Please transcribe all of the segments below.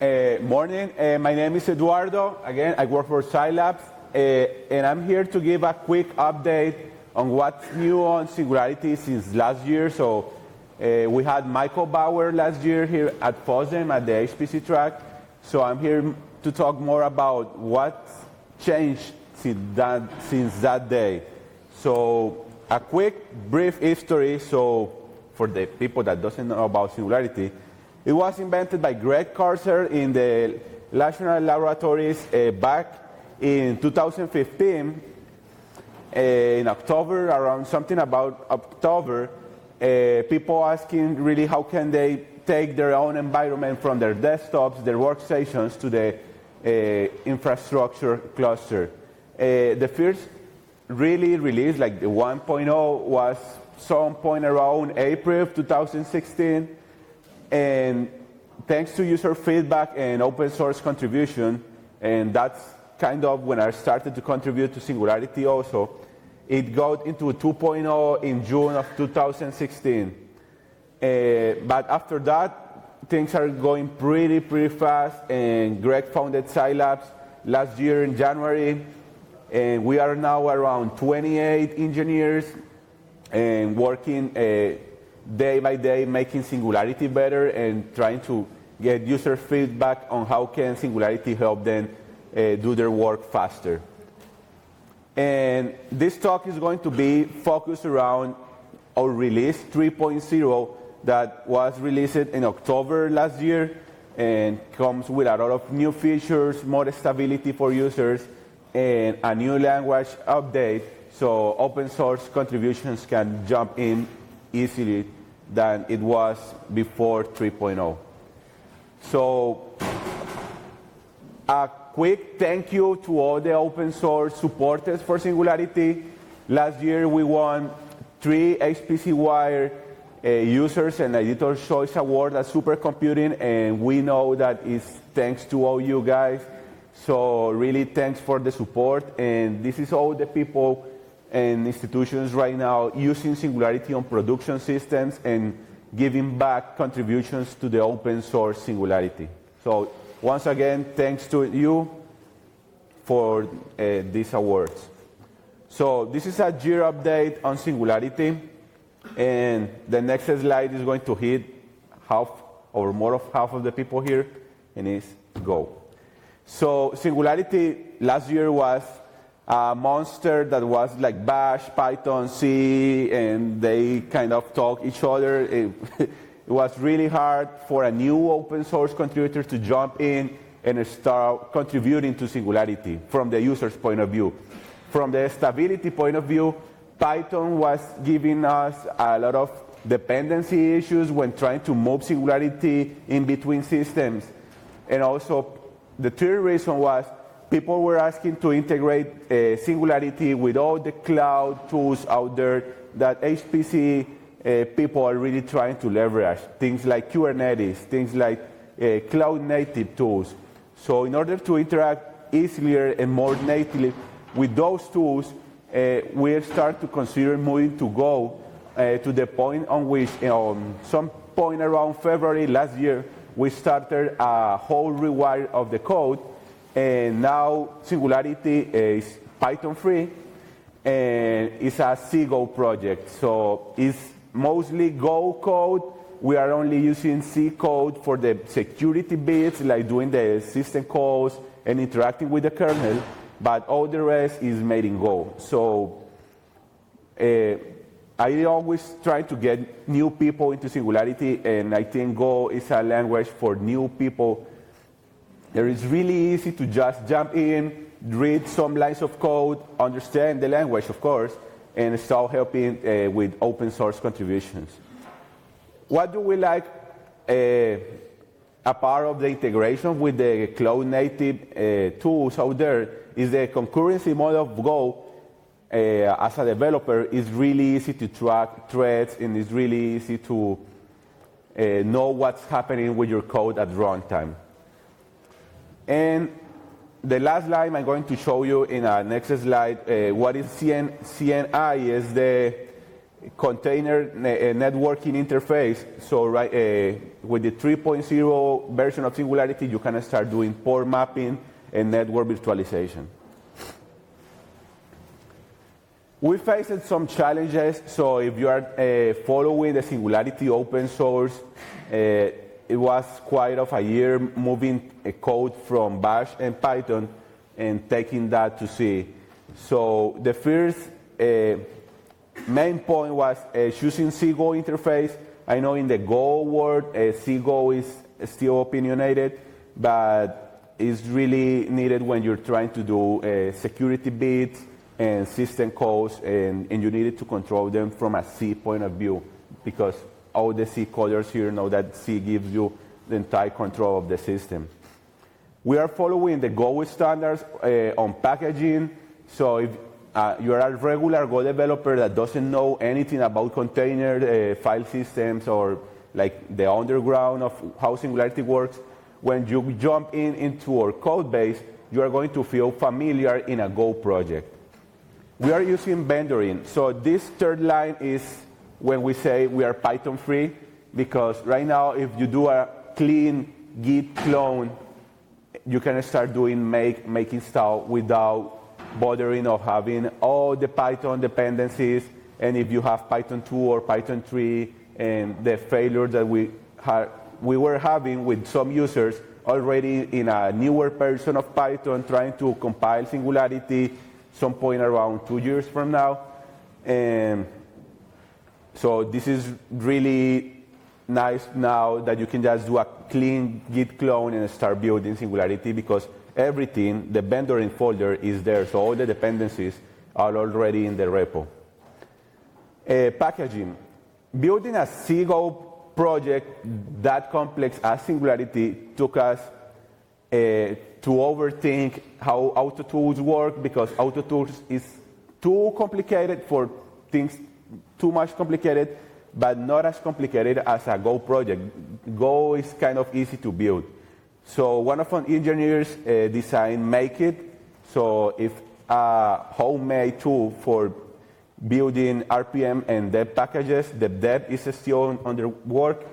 Morning. My name is Eduardo. Again, I work for Sylabs, and I'm here to give a quick update on what's new on Singularity since last year. So we had Michael Bauer last year here at FOSDEM at the HPC track. So I'm here to talk more about what's changed since that day. So a quick, brief history. So for the people that doesn't know about Singularity, it was invented by Greg Carter in the National Laboratories back in 2015. In October, around something about October, people asking really how can they take their own environment from their desktops, their workstations, to the infrastructure cluster. The first really release, like the 1.0, was some point around April 2016. And thanks to user feedback and open source contribution, and that's kind of when I started to contribute to Singularity also, it got into 2.0 in June of 2016. But after that, things are going pretty fast, and Greg founded Sylabs last year in January, and we are now around 28 engineers and working day by day, making Singularity better and trying to get user feedback on how can Singularity help them do their work faster. And this talk is going to be focused around our release 3.0 that was released in October last year and comes with a lot of new features, more stability for users, and a new language update so open source contributions can jump in easily than it was before 3.0. So a quick thank you to all the open source supporters for Singularity. Last year we won 3 HPC-like Users and Editor's Choice Award at Supercomputing, and we know that it's thanks to all you guys. So really thanks for the support, and this is all the people and institutions right now using Singularity on production systems and giving back contributions to the open source Singularity. So once again, thanks to you for these awards. So this is a year update on Singularity, and the next slide is going to hit half or more of half of the people here, and it's go. So Singularity last year was a monster that was like Bash, Python, C, and they kind of talk each other. It was really hard for a new open source contributor to jump in and start contributing to Singularity from the user's point of view. From the stability point of view, Python was giving us a lot of dependency issues when trying to move Singularity in between systems. And also, the third reason was people were asking to integrate Singularity with all the cloud tools out there that HPC people are really trying to leverage. Things like Kubernetes, things like cloud native tools. So in order to interact easier and more natively with those tools, we start to consider moving to Go to the point on which, some point around February last year, we started a whole rewire of the code, and now Singularity is Python free, and it's a C-Go project. So it's mostly Go code. We are only using C code for the security bits, like doing the system calls and interacting with the kernel, but all the rest is made in Go. So I always try to get new people into Singularity, and I think Go is a language for new people. It is really easy to just jump in, read some lines of code, understand the language, of course, and start helping with open source contributions. What do we like a part of the integration with the cloud native tools out there is the concurrency mode of Go. As a developer, it's really easy to track threads, and it's really easy to know what's happening with your code at runtime. And the last line I'm going to show you in our next slide, what is CNI is the container networking interface. So with the 3.0 version of Singularity, you can start doing port mapping and network virtualization. We faced some challenges. So if you are following the Singularity open source, it was quite of a year moving a code from Bash and Python and taking that to C. So the first main point was choosing C-Go interface. I know in the Go world, C-Go is still opinionated, but it's really needed when you're trying to do security bits and system calls, and you needed to control them from a C point of view, because all the C coders here know that C gives you the entire control of the system. We are following the Go standards on packaging. So if you're a regular Go developer that doesn't know anything about container file systems or like the underground of how Singularity works, when you jump into our code base, you are going to feel familiar in a Go project. We are using vendoring. So this third line is when we say we are Python free, because right now if you do a clean git clone, you can start doing make install without bothering of having all the Python dependencies. And if you have Python 2 or Python 3 and the failure that we were having with some users already in a newer version of Python trying to compile Singularity some point around 2 years from now. And so this is really nice now that you can just do a clean git clone and start building Singularity, because everything, the vendoring folder is there, so all the dependencies are already in the repo. Packaging. Building a C-Go project that complex as Singularity took us to overthink how AutoTools work, because AutoTools is too complicated for things, too much complicated, but not as complicated as a Go project. Go is kind of easy to build. So one of our engineers designed Make It. So if a homemade tool for building RPM and deb packages, the deb is still under work,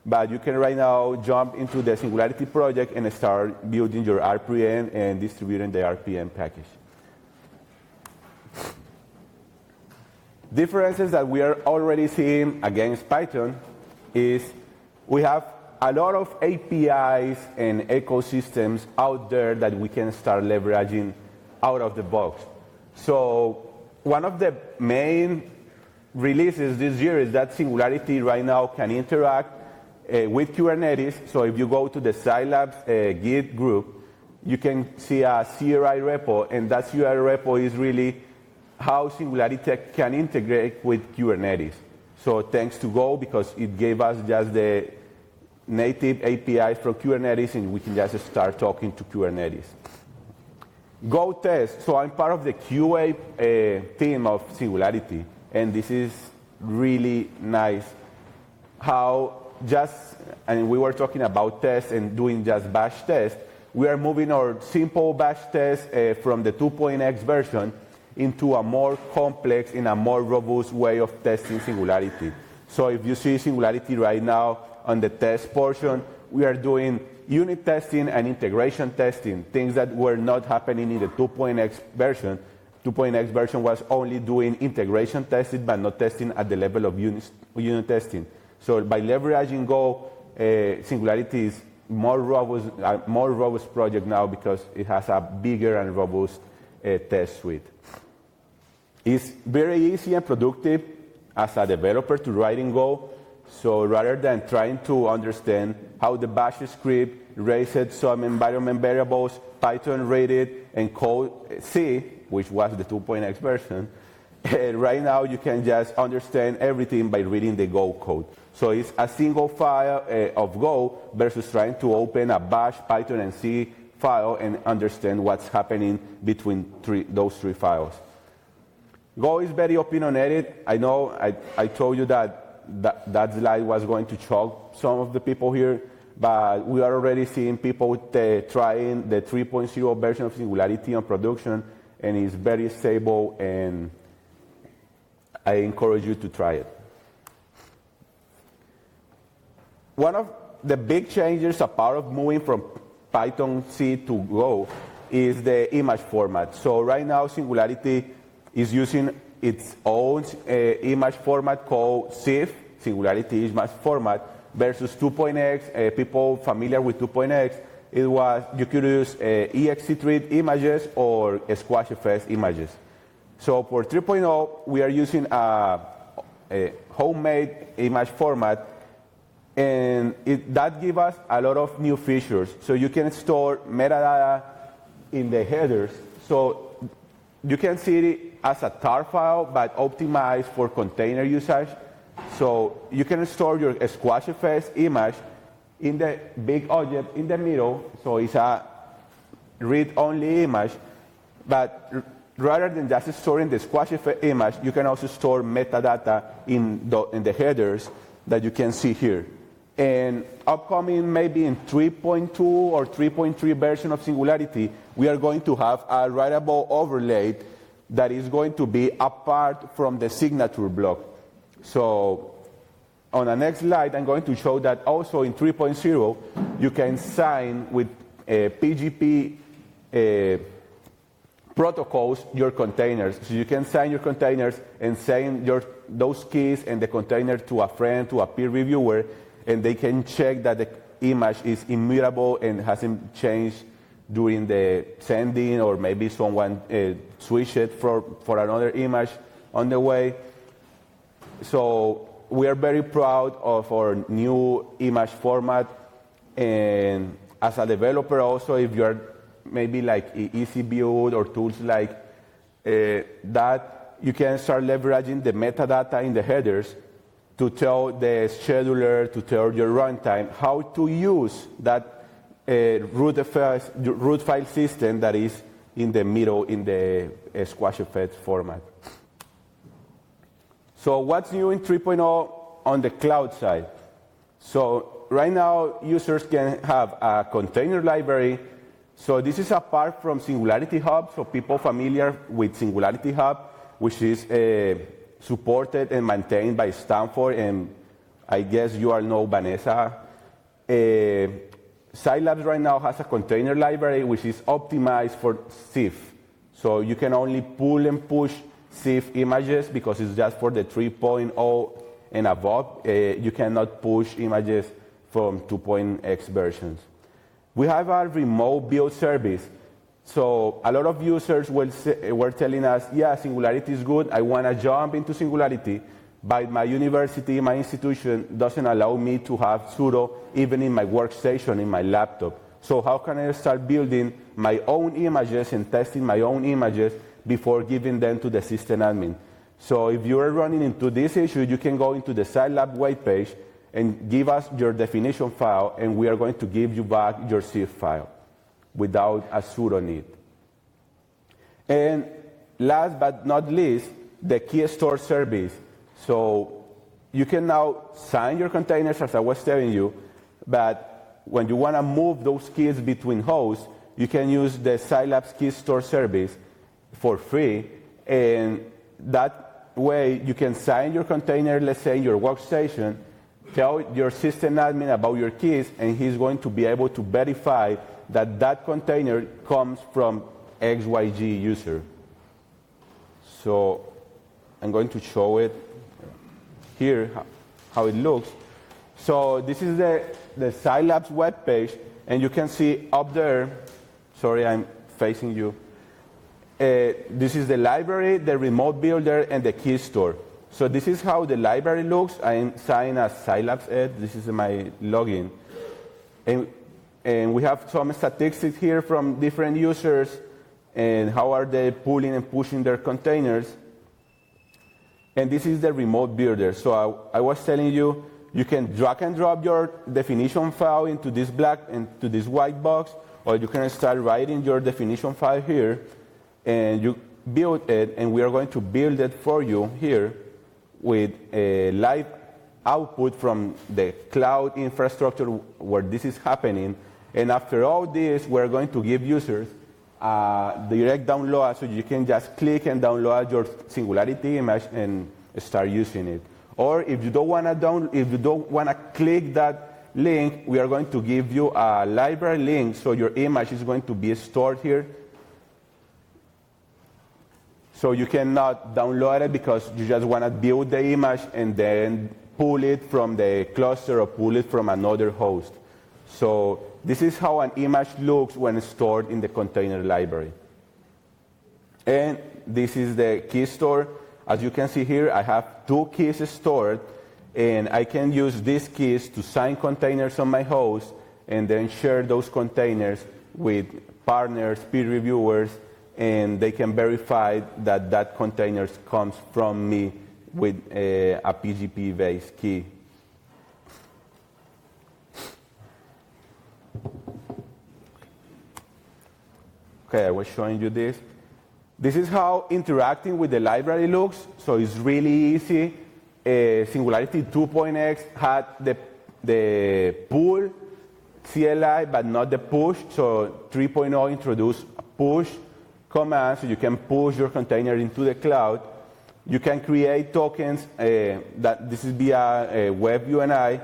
but you can right now jump into the Singularity project and start building your RPM and distributing the RPM package. Differences that we are already seeing against Python is we have a lot of APIs and ecosystems out there that we can start leveraging out of the box. So one of the main releases this year is that Singularity right now can interact with Kubernetes. So if you go to the Sylabs Git group, you can see a CRI repo, and that CRI repo is really how Singularity can integrate with Kubernetes. So thanks to Go, because it gave us just the native APIs from Kubernetes, and we can just start talking to Kubernetes. Go test. So I'm part of the QA team of Singularity, and this is really nice. How and we were talking about tests and doing just bash tests. We are moving our simple bash test from the 2.x version into a more complex and a more robust way of testing Singularity. So if you see Singularity right now on the test portion, we are doing unit testing and integration testing, things that were not happening in the 2.x version. 2.x version was only doing integration testing, but not testing at the level of unit testing. So by leveraging Go, Singularity is more robust project now because it has a bigger and robust test suite. It's very easy and productive as a developer to write in Go. So rather than trying to understand how the bash script raised some environment variables, Python read it and code C, which was the 2.x version, right now you can just understand everything by reading the Go code. So it's a single file of Go versus trying to open a bash, Python, and C file and understand what's happening between those three files. Go is very opinionated. I know I told you that slide was going to choke some of the people here, but we are already seeing people trying the 3.0 version of Singularity on production, and it's very stable, and I encourage you to try it. One of the big changes, a part of moving from Python C to Go, is the image format. So right now, Singularity is using its own image format called SIF, Singularity Image Format, versus 2.x. People familiar with 2.x, it was you could use ext3 images or SquashFS images. So for 3.0, we are using a homemade image format, and that gives us a lot of new features. So you can store metadata in the headers. So you can see it as a tar file, but optimized for container usage. So you can store your SquashFS image in the big object in the middle. So it's a read-only image, but rather than just storing the SquashFS image, you can also store metadata in the headers that you can see here. And upcoming, maybe in 3.2 or 3.3 version of Singularity, we are going to have a writable overlay that is going to be apart from the signature block. So on the next slide, I'm going to show that also in 3.0, you can sign with PGP protocols your containers. So you can sign your containers and send those keys and the container to a friend, to a peer reviewer, and they can check that the image is immutable and hasn't changed during the sending, or maybe someone switched it for another image on the way. So we are very proud of our new image format. And as a developer also, if you're maybe like EasyBuild or tools like that, you can start leveraging the metadata in the headers to tell the scheduler, to tell your runtime how to use that root file system that is in the middle in the SquashFS format. So what's new in 3.0 on the cloud side? So right now, users can have a container library. So this is apart from Singularity Hub. So people familiar with Singularity Hub, which is supported and maintained by Stanford, and I guess you all know Vanessa. Sylabs right now has a container library which is optimized for SIF. So you can only pull and push SIF images because it's just for the 3.0 and above. You cannot push images from 2.x versions. We have a remote build service. So a lot of users were telling us, yeah, Singularity is good. I want to jump into Singularity, but my university, my institution doesn't allow me to have sudo even in my workstation, in my laptop. So how can I start building my own images and testing my own images before giving them to the system admin? So if you are running into this issue, you can go into the Sylabs webpage and give us your definition file, and we are going to give you back your SIF file without a sudo need. And last but not least, the Keystore service. So you can now sign your containers, as I was telling you, but when you want to move those keys between hosts, you can use the Sylabs Keystore service for free, and that way you can sign your container, let's say in your workstation, tell your system admin about your keys, and he's going to be able to verify that that container comes from XYG user. So I'm going to show it here, how it looks. So this is the Sylabs webpage, and you can see up there, sorry, I'm facing you. This is the library, the remote builder, and the Keystore. So this is how the library looks. I'm signed as Sylabs Ed. This is my login. And we have some statistics here from different users and how are they pulling and pushing their containers. And this is the remote builder. So I was telling you, you can drag and drop your definition file into this white box, or you can start writing your definition file here, and you build it, and we are going to build it for you here with a live output from the cloud infrastructure where this is happening. And after all this, we're going to give users a direct download, so you can just click and download your Singularity image and start using it. Or if you don't want to click that link, we are going to give you a library link, so your image is going to be stored here. So you cannot download it because you just want to build the image and then pull it from the cluster or pull it from another host. So this is how an image looks when stored in the container library. And this is the Keystore. As you can see here, I have 2 keys stored, and I can use these keys to sign containers on my host and then share those containers with partners, peer reviewers, and they can verify that that container comes from me with a PGP-based key. Okay, I was showing you this. This is how interacting with the library looks. So it's really easy. Singularity 2.x had the pull CLI, but not the push. So 3.0 introduced push command, so you can push your container into the cloud. You can create tokens. That this is via web UNI,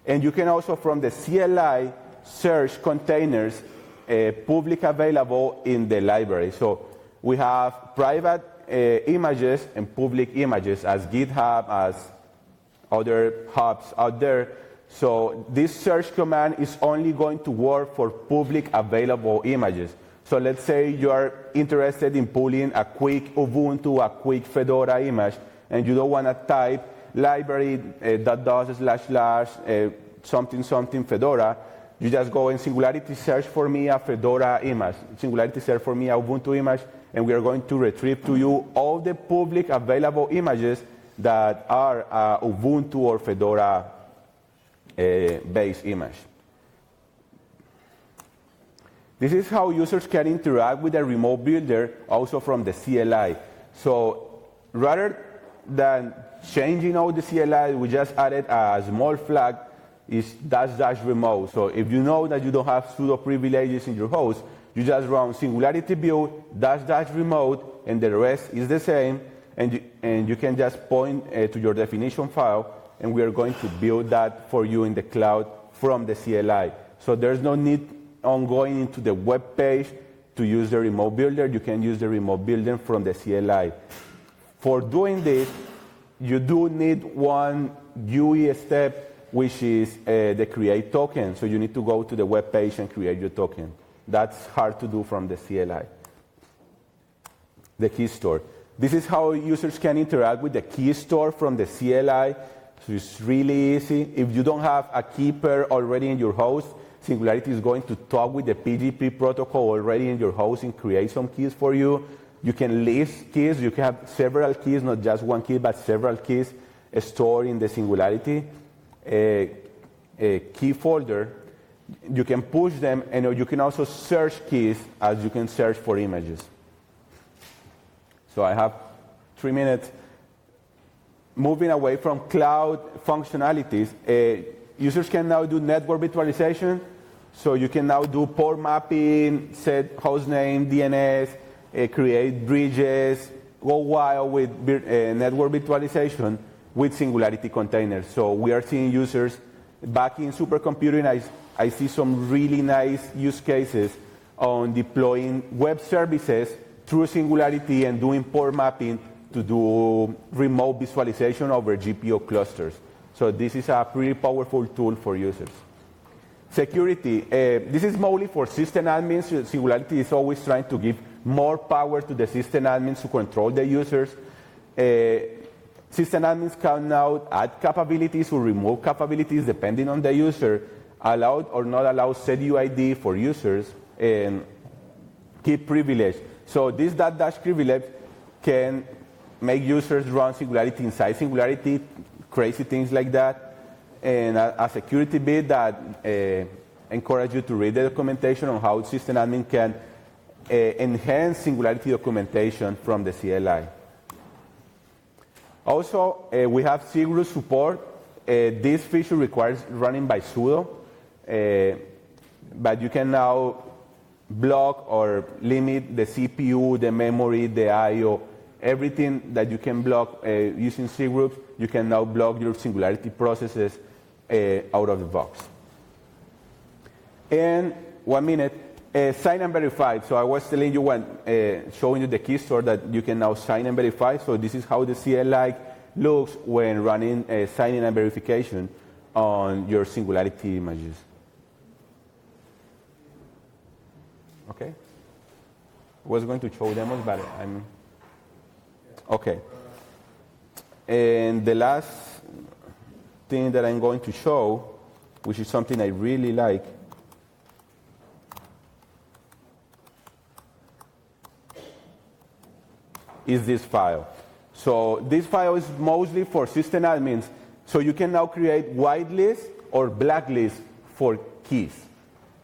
and you can also from the CLI search containers public available in the library. So we have private images and public images as GitHub, as other hubs out there. So this search command is only going to work for public available images. So let's say you are interested in pulling a quick Ubuntu, a quick Fedora image, and you don't want to type library // something Fedora. You just go in Singularity, search for me a Fedora image, Singularity search for me a Ubuntu image, and we are going to retrieve to you all the public available images that are Ubuntu or Fedora based image. This is how users can interact with the remote builder also from the CLI. So rather than changing all the CLI, we just added a small flag is -- remote. So if you know that you don't have sudo privileges in your host, you just run Singularity build -- remote, and the rest is the same, and you can just point to your definition file, and we are going to build that for you in the cloud from the CLI. So there's no need on going into the web page to use the remote builder. You can use the remote builder from the CLI. For doing this, you do need one GUI step, which is the create token. So you need to go to the web page and create your token. That's hard to do from the CLI. The Keystore. This is how users can interact with the Keystore from the CLI. So it's really easy. If you don't have a key pair already in your host, Singularity is going to talk with the PGP protocol already in your host and create some keys for you. You can list keys. You can have several keys, not just one key, but several keys stored in the Singularity key folder. You can push them, and you can also search keys as you can search for images. So I have 3 minutes. Moving away from cloud functionalities, users can now do network virtualization. So you can now do port mapping, set hostname, DNS, create bridges, go wild with network virtualization with Singularity containers. So we are seeing users back in supercomputing. I see some really nice use cases on deploying web services through Singularity and doing port mapping to do remote visualization over GPU clusters. So this is a pretty powerful tool for users. Security. This is mostly for system admins. Singularity is always trying to give more power to the system admins to control the users. System admins can now add capabilities or remove capabilities depending on the user, allowed or not allowed set UID for users, and keep privilege. So this -- privilege can make users run Singularity inside Singularity, crazy things like that. And a security bit that encourage you to read the documentation on how system admin can enhance Singularity documentation from the CLI. Also, we have Sigru support. This feature requires running by sudo, but you can now block or limit the CPU, the memory, the I/O, everything that you can block using C groups, you can now block your Singularity processes out of the box. And 1 minute, sign and verify. So I was telling you showing you the Keystore that you can now sign and verify. So this is how the CL-like looks when running signing and verification on your Singularity images. Okay? I was going to show demos, but I'm... Okay. And the last thing that I'm going to show, which is something I really like, is this file. So this file is mostly for system admins. So you can now create whitelist or blacklist for keys.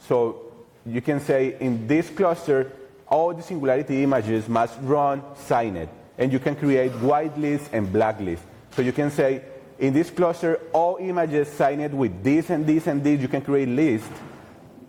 So you can say in this cluster, all the Singularity images must run signed. And you can create whitelist and blacklist. So you can say in this cluster, all images signed with this and this and this, you can create list.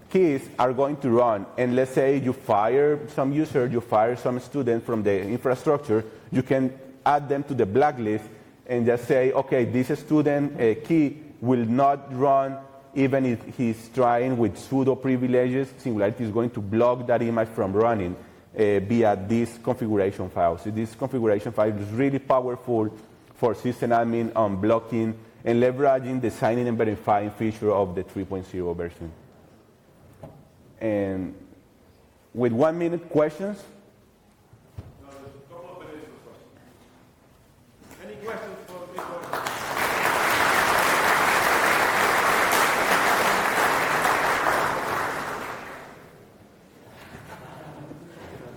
Keys are going to run. And let's say you fire some user, you fire some student from the infrastructure, you can add them to the blacklist and just say, okay, this student key will not run even if he's trying with pseudo privileges. Singularity is going to block that image from running via this configuration file. So this configuration file is really powerful for system admin on blocking and leveraging the signing and verifying feature of the 3.0 version. And with 1 minute questions? No, there's a couple of minutes for questions. Any questions for the people?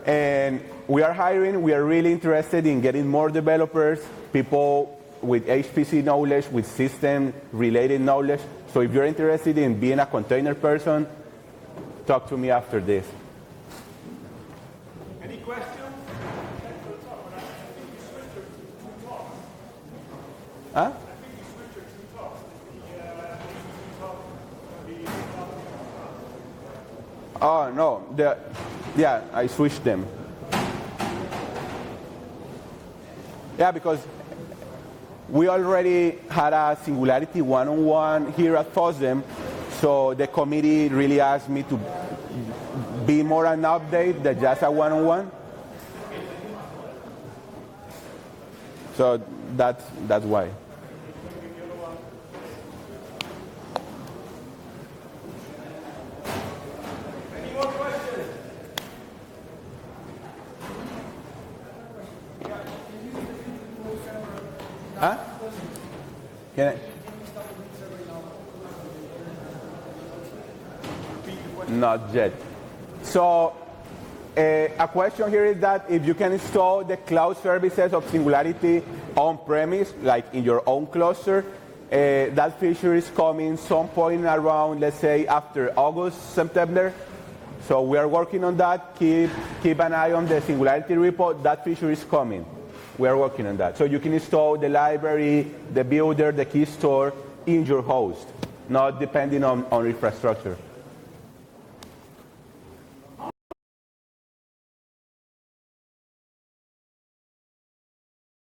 And we are hiring. We are really interested in getting more developers, people with HPC knowledge, with system-related knowledge. So if you're interested in being a container person, talk to me after this. Any questions? Huh? Oh, no. Yeah, I switched them. Yeah, because we already had a Singularity one-on-one here at FOSDEM, so the committee really asked me to be more an update than just a one-on-one. So that's why. Any more questions? Huh? Can I? Not yet. So a question here is that if you can install the cloud services of Singularity on-premise, like in your own cluster, that feature is coming some point around, let's say, after August, September. So we are working on that. Keep an eye on the Singularity repo. That feature is coming. We are working on that. So you can install the library, the builder, the Keystore in your host, not depending on infrastructure.